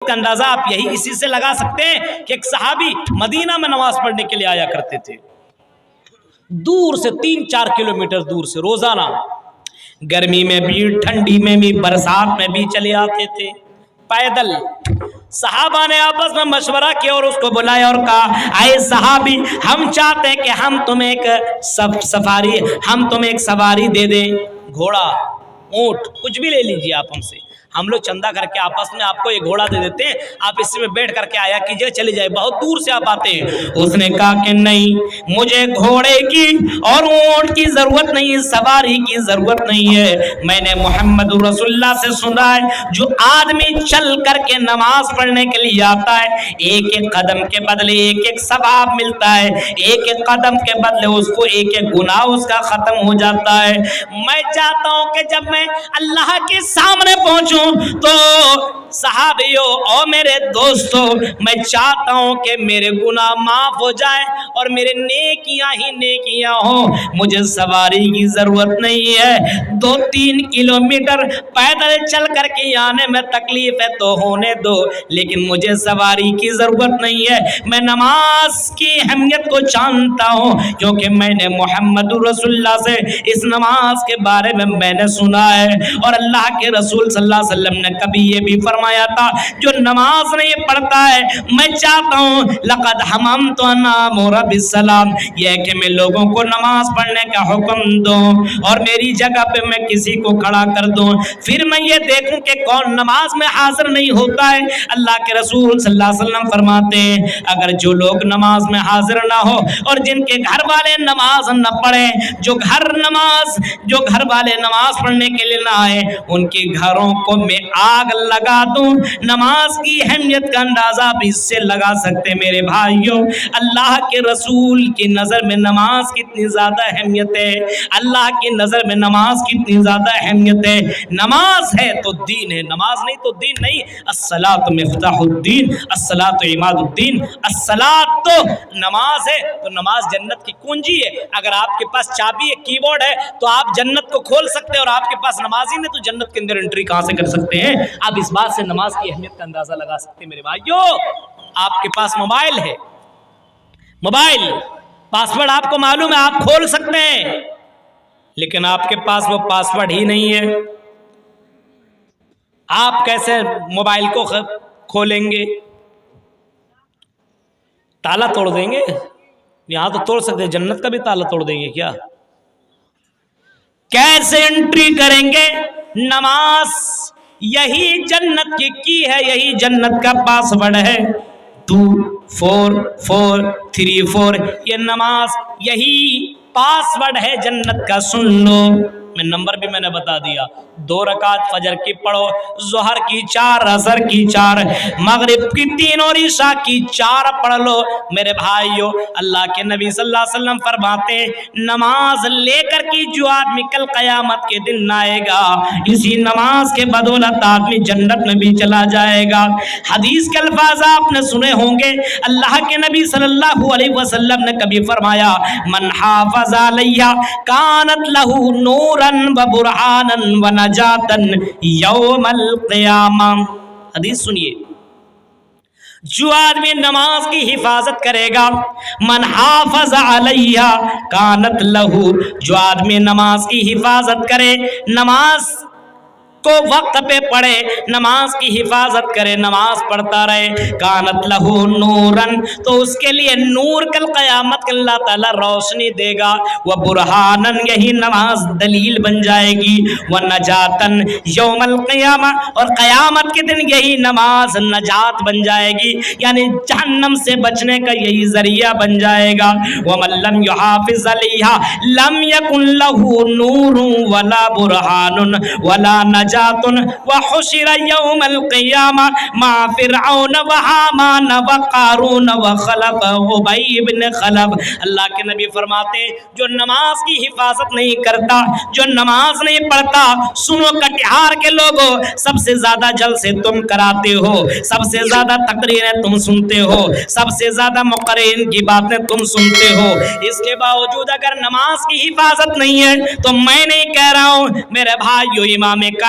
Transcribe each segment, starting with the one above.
کا اندازہ آپ یہی اسی سے لگا سکتے ہیں کہ ایک صحابی مدینہ میں نماز پڑھنے کے لیے آیا کرتے تھے، دور سے 3-4 کلومیٹر دور سے روزانہ، گرمی میں بھی، ٹھنڈی میں بھی، برسات میں بھی چلے آتے تھے پیدل۔ صحابہ نے آپس میں مشورہ کیا اور اس کو بلایا اور کہا اے صحابی، ہم چاہتے ہیں کہ ہم تمہیں ایک سواری دے دیں، گھوڑا، اونٹ، کچھ بھی لے لیجیے آپ ہم سے، ہم لوگ چندہ کر کے آپس میں آپ کو یہ گھوڑا دے دیتے ہیں، آپ اس میں بیٹھ کر کے آیا کیجئے، چلے جائے، بہت دور سے آپ آتے ہیں۔ اس نے کہا کہ نہیں، مجھے گھوڑے کی اور اونٹ کی ضرورت نہیں، سواری کی ضرورت نہیں ہے، میں نے محمد رسول اللہ سے سنا ہے جو آدمی چل کر کے نماز پڑھنے کے لیے آتا ہے، ایک ایک قدم کے بدلے ایک ایک ثواب ملتا ہے، ایک ایک قدم کے بدلے اس کو ایک ایک گناہ اس کا ختم ہو جاتا ہے۔ میں چاہتا ہوں کہ جب میں اللہ کے سامنے پہنچوں تو صحابیوں اور میرے دوستوں، میں چاہتا ہوں کہ میرے گناہ معاف ہو جائے اور میرے نیکیاں ہی نیکیاں ہوں، مجھے سواری کی ضرورت نہیں ہے، 2-3 کلومیٹر پیدل چل کر کے آنے میں تکلیف ہے تو ہونے دو، لیکن مجھے سواری کی ضرورت نہیں ہے، میں نماز کی اہمیت کو جانتا ہوں کیونکہ میں نے محمد رسول اللہ سے اس نماز کے بارے میں نے سنا ہے، اور اللہ کے رسول صلی اللہ علیہ وسلم نے کبھی یہ بھی فرمایا تھا جو نماز نہیں پڑھتا ہے، میں چاہتا ہوں لقد حممت ان آمر بالسلام، یہ کہ میں لوگوں کو نماز پڑھنے کا حکم دوں اور میری جگہ پہ میں کسی کو کھڑا کر دوں، پھر میں یہ دیکھوں کہ کون نماز میں حاضر نہیں ہوتا ہے۔ اللہ کے رسول صلی اللہ علیہ وسلم فرماتے ہیں اگر جو لوگ نماز میں حاضر نہ ہو اور جن کے گھر والے نماز نہ پڑھیں، جو گھر والے نماز پڑھنے کے لیے نہ آئے، ان کے گھروں کو میں آگ لگا دوں۔ نماز کی اہمیت کا اندازہ آپ اس سے لگا سکتے ہیں میرے بھائیوں، اللہ کے رسول کی نظر میں نماز کتنی زیادہ اہمیت ہے، اللہ کی نظر میں نماز کتنی زیادہ اہمیت ہے۔ نماز ہے تو دین ہے، نماز نہیں تو دین نہیں۔ الصلاۃ مفتاح الدین، الصلاۃ عماد الدین، الصلاۃ تو نماز ہے تو نماز جنت کی کنجی ہے۔ اگر آپ کے پاس چابی ہے، کی بورڈ ہے تو آپ جنت کو کھول سکتے ہیں، اور آپ کے پاس نماز ہی نہیں تو جنت کے اندر انٹری کہاں سے کر سکتے ہیں؟ آپ اس بات سے نماز کی اہمیت کا اندازہ لگا سکتے ہیں میرے بھائیوں۔ آپ کے پاس موبائل ہے، موبائل پاسورڈ آپ کو معلوم ہے، آپ کھول سکتے ہیں، لیکن آپ کے پاس وہ پاسورڈ ہی نہیں ہے، آپ کیسے موبائل کو کھولیں گے؟ تالا توڑ دیں گے؟ یہاں تو توڑ سکتے ہیں، جنت کا بھی تالا توڑ دیں گے کیا؟ کیسے انٹری کریں گے؟ نماز یہی جنت کی ہے، یہی جنت کا پاسورڈ ہے، 2 4 4 3 4، یہ نماز یہی پاسورڈ ہے جنت کا۔ سن لو، نمبر بھی میں نے بتا دیا، 2 رکعت فجر کی پڑھو، ظہر کی 4، عصر کی 4، مغرب کی 3 اور عشاء کی 4 پڑھ لو میرے بھائیوں۔ اللہ کے نبی صلی اللہ علیہ وسلم فرماتے ہیں نماز لے کر کے جو آدمی کل قیامت کے دن آئے گا، اسی نماز کے بدولت آدمی جنت میں بھی چلا جائے گا۔ حدیث کے الفاظ آپ نے سنے ہوں گے، اللہ کے نبی صلی اللہ علیہ وسلم نے کبھی فرمایا من حافظ علیہ کانت لہ نورا و برہانا و نجاتا یوم القیامہ۔ حدیث سنیے، جو آدمی نماز کی حفاظت کرے گا، من حافظ علیہ کانت لہو، جو آدمی نماز کی حفاظت کرے، نماز کو وقت پہ پڑھے، نماز کی حفاظت کرے، نماز پڑھتا رہے، کانت لہو نورن، تو اس کے لیے نور کل قیامت کے اللہ تعالیٰ روشنی دے گا، وہ برہانن، یہی نماز دلیل بن جائے گی، وہ نجاتن یوم القیامہ، اور قیامت کے دن یہی نماز نجات بن جائے گی، یعنی جہنم سے بچنے کا یہی ذریعہ بن جائے گا۔ ومن لم يحافظ علیہا لم یکن لہو نور ولا برہان ولا نجات وحشر یوم القیامہ مع فرعون وحامان وقارون وخلف ابی بن خلف۔ اللہ کے نبی فرماتے جو نماز کی حفاظت نہیں کرتا، جو نماز نہیں پڑھتا، سنو کٹیہار کے لوگوں، سب سے زیادہ جلسے تم کراتے ہو، سب سے زیادہ تقریریں تم سنتے ہو، سب سے زیادہ مقررین کی باتیں تم سنتے ہو، اس کے باوجود اگر نماز کی حفاظت نہیں ہے تو میں نہیں کہہ رہا ہوں میرے بھائیو، امام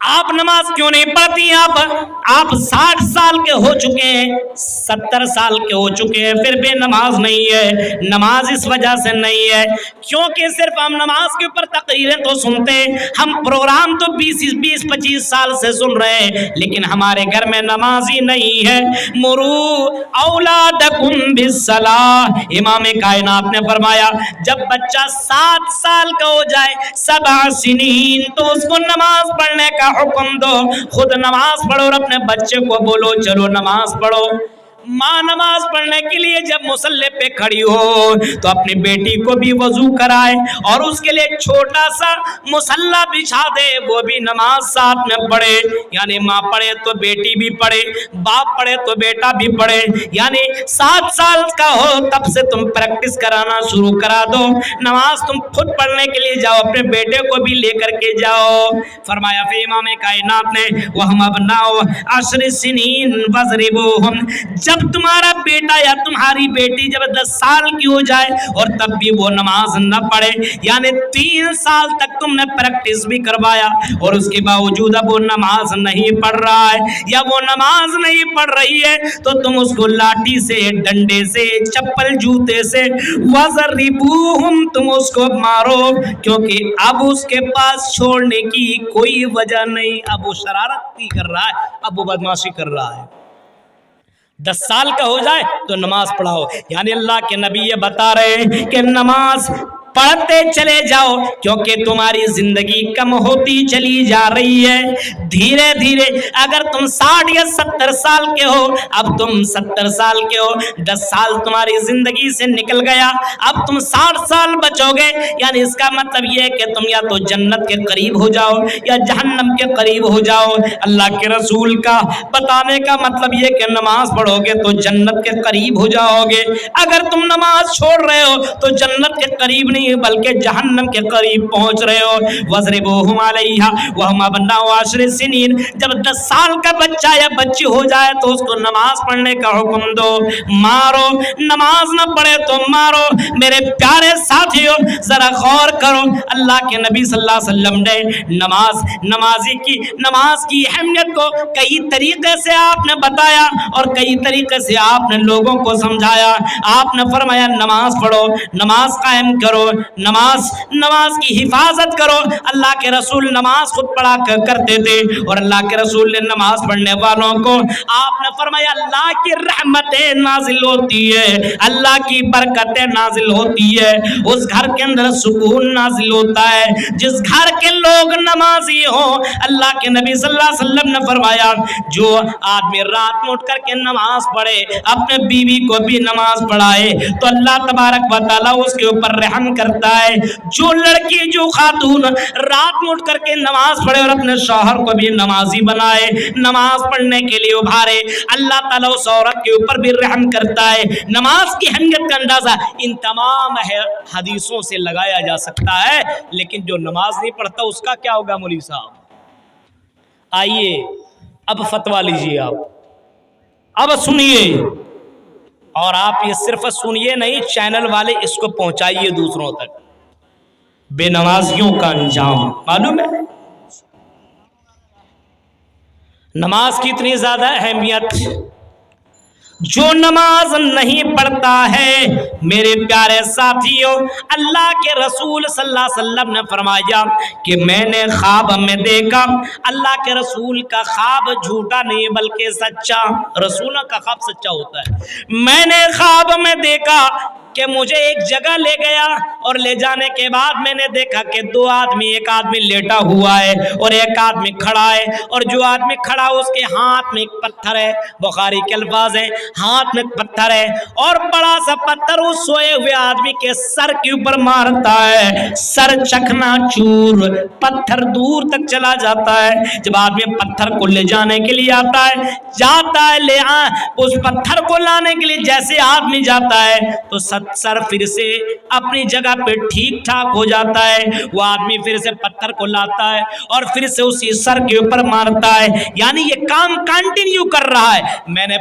آپ نماز کیوں نہیں پڑھتی؟ آپ 60 سال کے ہو چکے ہیں، 70 سال کے ہو چکے ہیں، پھر بھی نماز نہیں ہے۔ نماز اس وجہ سے نہیں ہے کیونکہ صرف ہم نماز کے اوپر تقریریں تو سنتے ہیں، ہم پروگرام تو 20-25 سال سے سن رہے ہیں، لیکن ہمارے گھر میں نماز ہی نہیں ہے۔ مرو اولادکم بالصلاۃ، امام کائنات نے فرمایا جب بچہ 7 سال کا ہو جائے، 7 سنین، تو اس کو نماز پڑھنے کا حکم دو۔ خود نماز پڑھو اور اپنے بچے کو بولو چلو نماز پڑھو۔ ماں نماز پڑھنے کے لیے جب مصلی پہ کھڑی ہو تو اپنی بیٹی کو بھی وضو کرائے اور اس کے لیے چھوٹا سا مصلی بچھا دے، وہ بھی نماز ساتھ میں پڑھے۔ یعنی ماں پڑھے تو بیٹی بھی پڑھے، باپ پڑھے تو بیٹا بھی پڑھے۔ یعنی 7 سال کا ہو تب سے تم پریکٹس کرانا شروع کرا دو، نماز تم خود پڑھنے کے لیے جاؤ، اپنے بیٹے کو بھی لے کر کے جاؤ۔ فرمایا پھر امام کائنات نے وَهُمْ أَبْنَاءُ 10 سِنِينَ فَاضْرِبُوهُمْ، جب تمہارا بیٹا یا تمہاری بیٹی جب 10 سال کی ہو جائے اور تب بھی وہ نماز نہ پڑھے، یعنی 3 سال تک تم نے پریکٹس بھی کروایا اور اس کے باوجود اب وہ نماز نہیں پڑھ رہا ہے یا وہ نماز نہیں پڑھ رہی ہے، تو تم اس کو لاٹھی سے، ڈنڈے سے، چپل جوتے سے وَضْرِبُوهُمْ، تم اس کو مارو، کیونکہ اب اس کے پاس چھوڑنے کی کوئی وجہ نہیں۔ اب وہ شرارت بھی کر رہا ہے، اب وہ بدمعاشی کر رہا ہے۔ 10 سال کا ہو جائے تو نماز پڑھاؤ۔ یعنی اللہ کے نبی یہ بتا رہے ہیں کہ نماز پڑھتے چلے جاؤ کیونکہ تمہاری زندگی کم ہوتی چلی جا رہی ہے۔ دھیرے دھیرے اگر تم 60 یا 70 سال کے ہو، اب تم 70 سال کے ہو، 10 سال تمہاری زندگی سے نکل گیا، اب تم 60 سال بچو گے، یعنی اس کا مطلب یہ ہے کہ تم یا تو جنت کے قریب ہو جاؤ یا جہنم کے قریب ہو جاؤ۔ اللہ کے رسول کا بتانے کا مطلب یہ کہ نماز پڑھو گے تو جنت کے قریب ہو جاؤ گے، اگر تم نماز چھوڑ رہے ہو تو جنت کے قریب نہیں بلکہ جہنم کے قریب پہنچ رہے ہو۔ وَضْرِبُوهُمْ عَلَيْهَا وَهُمْ أَبْنَاءُ 10 سِنِينَ، جب 10 سال کا بچہ یا بچی ہو جائے تو اس کو نماز پڑھنے کا حکم دو، مارو، نماز نہ پڑھے تو مارو۔ میرے پیارے ساتھیوں ذرا غور کرو، اللہ کے نبی صلی اللہ علیہ وسلم نے نماز کی اہمیت کو کئی طریقے سے آپ نے بتایا اور کئی طریقے سے آپ نے لوگوں کو سمجھایا۔ آپ نے فرمایا نماز پڑھو، نماز قائم کرو، نماز کی حفاظت کرو۔ اللہ کے رسول نماز خود پڑھا کرتے تھے اور اللہ کے رسول نے نماز پڑھنے والوں کو آپ نے فرمایا اللہ کی رحمتیں نازل ہوتی ہے، اللہ کی برکتیں نازل ہوتی ہے، اس گھر کے اندر سکون نازل ہوتا ہے جس گھر کے لوگ نمازی ہوں۔ اللہ کے نبی صلی اللہ علیہ وسلم نے فرمایا جو آدمی رات میں اٹھ کر کے نماز پڑھے، اپنے بیوی کو بھی نماز پڑھائے تو اللہ تبارک و تعالیٰ اس کے اوپر رحم کرتا ہے۔ جو لڑکی، جو خاتون رات میں اٹھ کر کے نماز پڑھے اور اپنے شوہر کو بھی نمازی بنائے، نماز پڑھنے کے لیے ابھارے، اللہ تعالیٰ اس عورت کے اوپر بھی رحم کرتا ہے۔ نماز کی اہمیت کا اندازہ ان تمام حدیثوں سے لگایا جا سکتا ہے، لیکن جو نماز نہیں پڑھتا اس کا کیا ہوگا مولوی صاحب؟ آئیے اب فتویٰ لیجیے، اب سنیے، اور آپ یہ صرف سنیے نہیں، چینل والے اس کو پہنچائیے دوسروں تک۔ بے نمازیوں کا انجام معلوم ہے؟ نماز کی اتنی زیادہ اہمیت، جو نماز نہیں پڑھتا ہے میرے پیارے ساتھیوں، اللہ کے رسول صلی اللہ علیہ وسلم نے فرمایا کہ میں نے خواب میں دیکھا، اللہ کے رسول کا خواب جھوٹا نہیں بلکہ سچا، رسولوں کا خواب سچا ہوتا ہے۔ میں نے خواب میں دیکھا کہ مجھے ایک جگہ لے گیا اور لے جانے کے بعد میں نے دیکھا کہ 2 آدمی، ایک آدمی لیٹا ہوا ہے اور ایک آدمی کھڑا ہے، اور جو آدمی کھڑا اس کے ہاتھ میں ایک پتھر ہے، بخاری کے الفاظ ہیں، ہاتھ میں پتھر ہے اور بڑا سا پتھر اس سوئے ہوئے آدمی کے سر کے اوپر مارتا ہے، سر چکنا چور، پتھر دور تک چلا جاتا ہے۔ جب آدمی پتھر کو لے جانے کے لیے آتا ہے، اس پتھر کو لانے کے لیے جیسے آدمی جاتا ہے تو سر پھر سے اپنی جگہ پہ ٹھیک ٹھاک ہو جاتا ہے، وہ آدمی پھر سے پتھر کو لاتا ہے اور پھر سے اسی سر کے اوپر مارتا ہے، یعنی یہ کام کنٹینیو کر رہا ہے۔ میں نے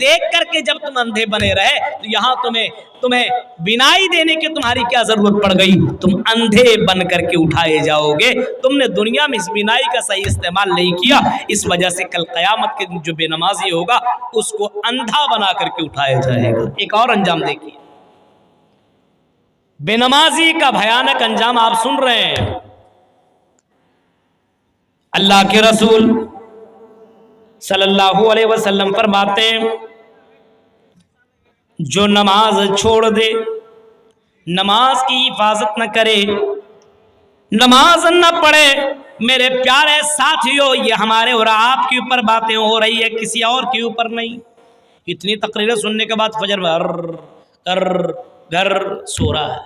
دیکھ کر کے جب تم اندھے بنے رہے تو یہاں تمہیں بینائی دینے کی تمہاری کیا ضرورت پڑ گئی؟ تم اندھے بن کر کے اٹھائے جاؤ گے. تم نے دنیا میں اس بینائی کا صحیح استعمال نہیں کیا، اس وجہ سے کل قیامت کے دن جو بے نمازی ہوگا اس کو اندھا بنا کر کے اٹھایا جائے گا. ایک اور انجام دیکھیے، بے نمازی کا بھیانک انجام آپ سن رہے ہیں. اللہ کے رسول صلی اللہ علیہ وسلم فرماتے ہیں جو نماز چھوڑ دے، نماز کی حفاظت نہ کرے، نماز نہ پڑھے، میرے پیارے ساتھیوں یہ ہمارے اور آپ کے اوپر باتیں ہو رہی ہے، کسی اور کے اوپر نہیں. اتنی تقریریں سننے کے بعد فجر میں گھر سو رہا ہے.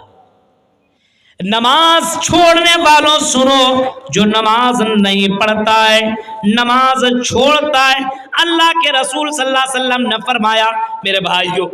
نماز چھوڑنے والوں سنو، جو نماز نہیں پڑھتا ہے، نماز چھوڑتا ہے، اللہ کے رسول صلی اللہ علیہ وسلم نے فرمایا میرے بھائیوں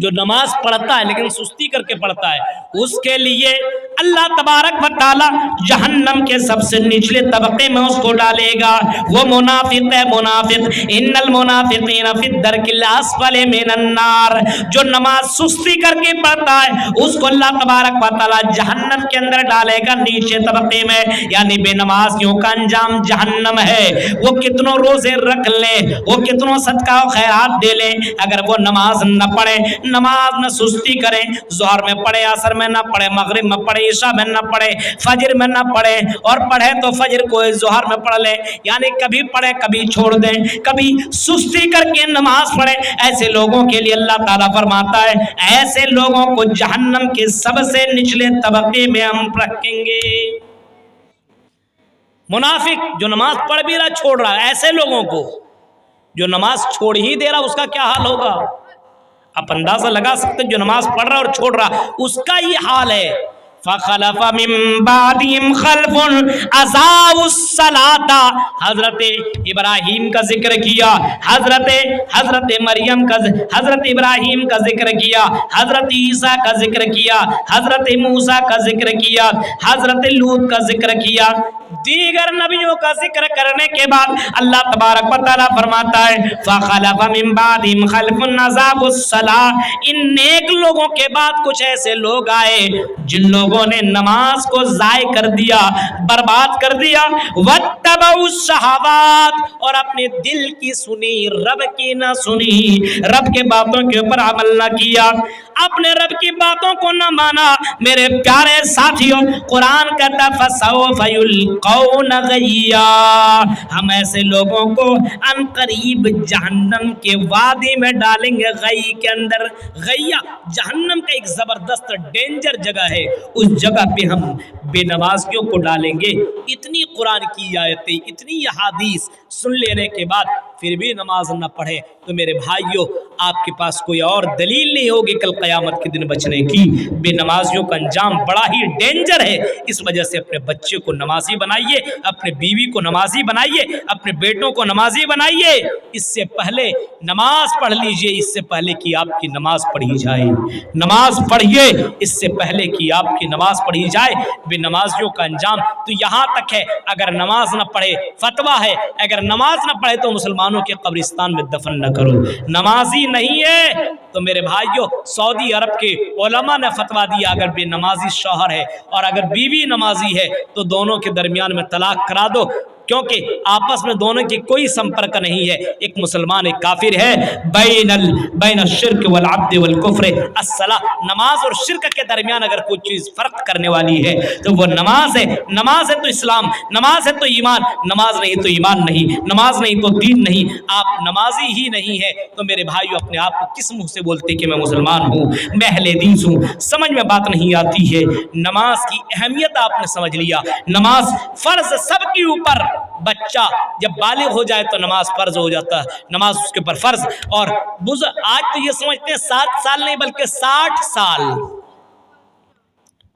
جو نماز پڑھتا ہے لیکن سستی کر کے پڑھتا ہے اس کے لیے اللہ تبارک و تعالی جہنم کے سب سے نچلے طبقے میں اس کو ڈالے گا. وہ منافق ہے، منافق، ان المنافقین فی الدرک الاسفل من النار. جو نماز سستی کر کے پڑھتا ہے اس کو اللہ تبارک و تعالی جہنم کے اندر ڈالے گا نیچے طبقے میں. یعنی بے نمازیوں کا انجام جہنم ہے. وہ کتنوں روزے رکھ لے، وہ کتنوں صدقہ و خیرات دے لے، اگر وہ نماز نہ پڑھے، نماز میں سستی کرے، ظہر میں پڑھے، عصر میں نہ پڑھے، مغرب میں پڑھے، عشاء میں نہ پڑھے، فجر میں نہ پڑھے، اور پڑھے تو فجر کو ظہر میں پڑھ لے، یعنی کبھی پڑھے کبھی چھوڑ دے، کبھی سستی کر کے نماز پڑھے، ایسے لوگوں کے لیے اللہ تعالیٰ فرماتا ہے ایسے لوگوں کو جہنم کے سب سے نچلے طبقے میں ہم رکھیں گے. منافق جو نماز پڑھ بھی رہا چھوڑ رہا، ایسے لوگوں کو جو نماز چھوڑ ہی دے رہا اس کا کیا حال ہوگا آپ اندازہ لگا سکتے. جو نماز پڑھ رہا اور چھوڑ رہا اس کا یہ حال ہے. فخلف من بعدهم خلف اضاعوا الصلاة. حضرت ابراہیم کا ذکر کیا، حضرت مریم کا، حضرت ابراہیم کا ذکر کیا، حضرت عیسیٰ کا ذکر کیا، حضرت موسیٰ کا ذکر کیا، حضرت لوط کا ذکر کیا، دیگر نبیوں کا ذکر کرنے کے بعد اللہ تبارک و تعالیٰ فرماتا ہے فخلف من بعدهم خلف اضاعوا الصلاة. ان نیک لوگوں کے بعد کچھ ایسے لوگ آئے جن لوگوں نے نماز کو ضائع کر دیا، برباد کر دیا. واتبعوا الشہوات، اور اپنے دل کی سنی، رب کی نہ سنی، رب کے باتوں کے اوپر عمل نہ کیا، اپنے رب کی باتوں کو نہ مانا. میرے پیارے ساتھیوں قرآن کہتا فسوف یلقون غیا. ہم ایسے لوگوں کو ان قریب جہنم کے وادی میں ڈالیں گے. غی کے اندر، غیا جہنم کا ایک زبردست ڈینجر جگہ ہے، اس جگہ پہ ہم بے نمازیوں کو ڈالیں گے. اتنی قرآن کی آیتیں، اتنی احادیث سن لینے کے بعد پھر بھی نماز نہ پڑھے تو میرے بھائیوں آپ کے پاس کوئی اور دلیل نہیں ہوگی کل قیامت کے دن بچنے کی. بے نمازیوں کا انجام بڑا ہی ڈینجر ہے. اس وجہ سے اپنے بچے کو نمازی بنائیے، اپنے بیوی کو نمازی بنائیے، اپنے بیٹوں کو نمازی بنائیے. اس سے پہلے نماز پڑھ لیجئے، اس سے پہلے کہ آپ کی نماز پڑھی جائے. نماز پڑھیے اس سے پہلے کہ آپ کی نماز پڑھی جائے. بے نمازیوں کا انجام تو یہاں تک ہے اگر نماز نہ پڑھے، فتویٰ ہے اگر نماز نہ پڑھے تو مسلمانوں کے قبرستان میں دفن نہ کرو. نمازی نہیں ہے تو میرے بھائیوں سعودی عرب کے علماء نے فتویٰ دیا اگر بے نمازی شوہر ہے اور اگر بیوی نمازی ہے تو دونوں کے درمیان میں طلاق کرا دو، کیونکہ آپس میں دونوں کی کوئی سمپرک نہیں ہے. ایک مسلمان ایک کافر ہے. بین الشرک والعبد والکفر الصلاۃ. نماز اور شرک کے درمیان اگر کوئی چیز فرق کرنے والی ہے تو وہ نماز ہے. نماز ہے تو اسلام، نماز ہے تو ایمان، نماز نہیں تو ایمان نہیں، نماز نہیں تو دین نہیں. آپ نمازی ہی نہیں ہے تو میرے بھائیو اپنے آپ کو کس منہ سے بولتے کہ میں مسلمان ہوں، میں اہل حدیث ہوں؟ سمجھ میں بات نہیں آتی ہے. نماز کی اہمیت آپ نے سمجھ لیا. نماز فرض سب کے اوپر. بچہ جب بالغ ہو جائے تو نماز فرض ہو جاتا ہے، نماز اس کے اوپر فرض. اور آج تو یہ سمجھتے ہیں 7 سال نہیں بلکہ 60 سال.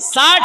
60